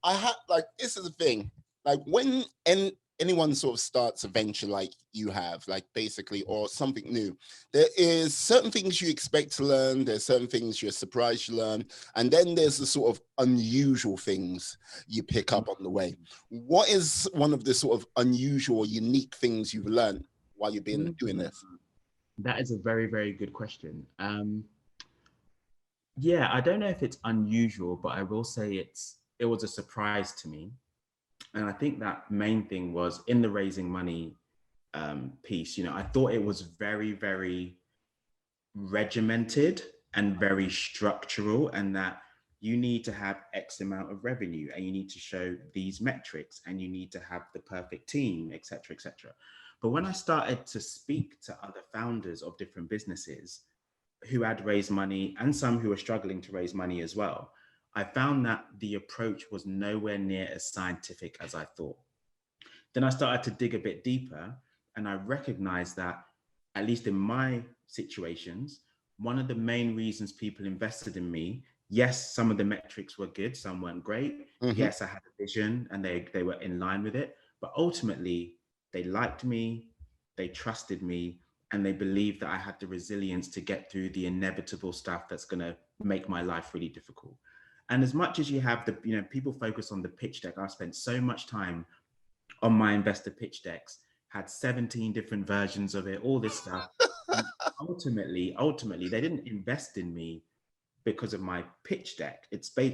I had like, this is the thing, like when anyone sort of starts a venture like you have, like basically, or something new, there is certain things you expect to learn, there's certain things you're surprised you learn, and then there's the sort of unusual things you pick up on the way. What is one of the sort of unusual, unique things you've learned while you've been doing this? That is a very, very good question. Yeah, I don't know if it's unusual, but I will say it was a surprise to me. And I think that main thing was in the raising money piece. I thought it was very, very regimented and very structural, and that you need to have X amount of revenue and you need to show these metrics and you need to have the perfect team, etc., etc. But when I started to speak to other founders of different businesses who had raised money and some who were struggling to raise money as well, I found that the approach was nowhere near as scientific as I thought. Then I started to dig a bit deeper and I recognized that, at least in my situations, one of the main reasons people invested in me, yes, some of the metrics were good, some weren't great. Mm-hmm. Yes, I had a vision and they were in line with it. But ultimately, they liked me, they trusted me, and they believed that I had the resilience to get through the inevitable stuff that's going to make my life really difficult. And as much as you have people focus on the pitch deck, I spent so much time on my investor pitch decks, had 17 different versions of it, all this stuff. And ultimately, they didn't invest in me because of my pitch deck.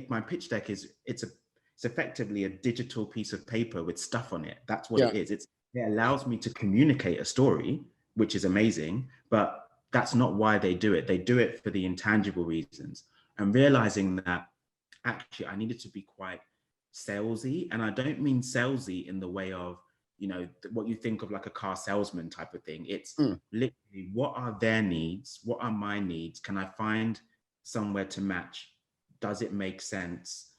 My pitch deck it's effectively a digital piece of paper with stuff on it. That's what Yeah. it is. It allows me to communicate a story, which is amazing, but that's not why they do it. They do it for the intangible reasons. And realizing that actually I needed to be quite salesy, and I don't mean salesy in the way of what you think of like a car salesman type of thing. It's Mm. literally, what are their needs, what are my needs, can I find somewhere to match, does it make sense,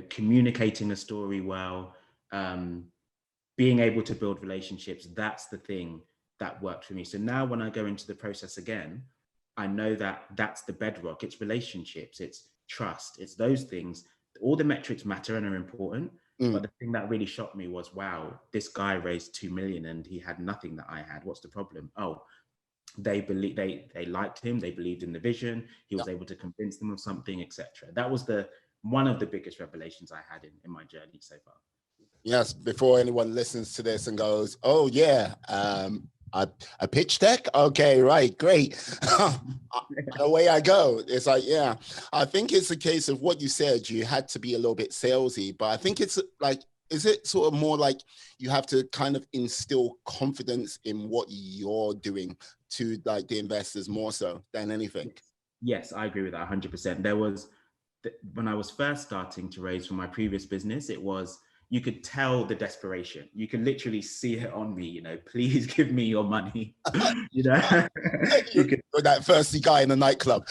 communicating a story well, being able to build relationships. That's the thing that worked for me. So now when I go into the process again, I know that that's the bedrock. It's relationships, it's trust, it's those things. All the metrics matter and are important. Mm. But the thing that really shocked me was, wow, this guy raised 2 million and he had nothing that I had. What's the problem? Oh, they liked him, they believed in the vision, he Yeah. was able to convince them of something, etc. That was the one of the biggest revelations I had in my journey so far. Yes, before anyone listens to this and goes, "Oh yeah, a pitch deck? Okay, right, great." Away I go. It's like, yeah, I think it's a case of what you said. You had to be a little bit salesy, but I think it's like, is it sort of more like you have to kind of instill confidence in what you're doing to like the investors more so than anything? Yes, I agree with that 100%. When I was first starting to raise from my previous business, you could tell the desperation. You could literally see it on me, please give me your money. you know, you could You're that thirsty guy in the nightclub.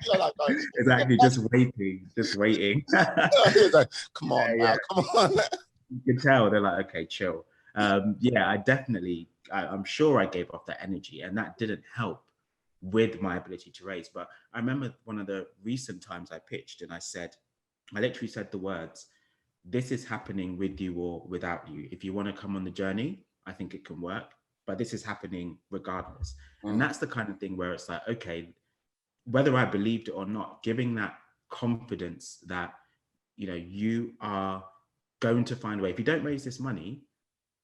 You're like, "Oh, give me exactly, your just waiting. money." He's like, come on Yeah, now, come on. you can tell they're like, okay, chill. Yeah, I'm sure I gave off that energy, and that didn't help with my ability to raise. But I remember one of the recent times I pitched, and I literally said the words, "This is happening with you or without you. If you want to come on the journey, I think it can work, but this is happening regardless." And Mm. that's the kind of thing where it's like, okay, whether I believed it or not, giving that confidence that you are going to find a way. If you don't raise this money,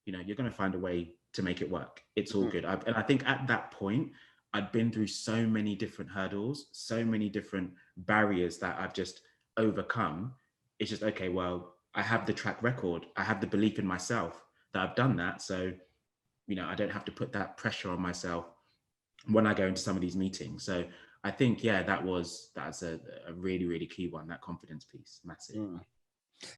you're going to find a way to make it work. It's all Mm. good. And I think at that point, I'd been through so many different hurdles, so many different barriers that I've just overcome. It's just, okay, well, I have the track record. I have the belief in myself that I've done that. So, I don't have to put that pressure on myself when I go into some of these meetings. So I think, yeah, that's a really, really key one, that confidence piece, massive.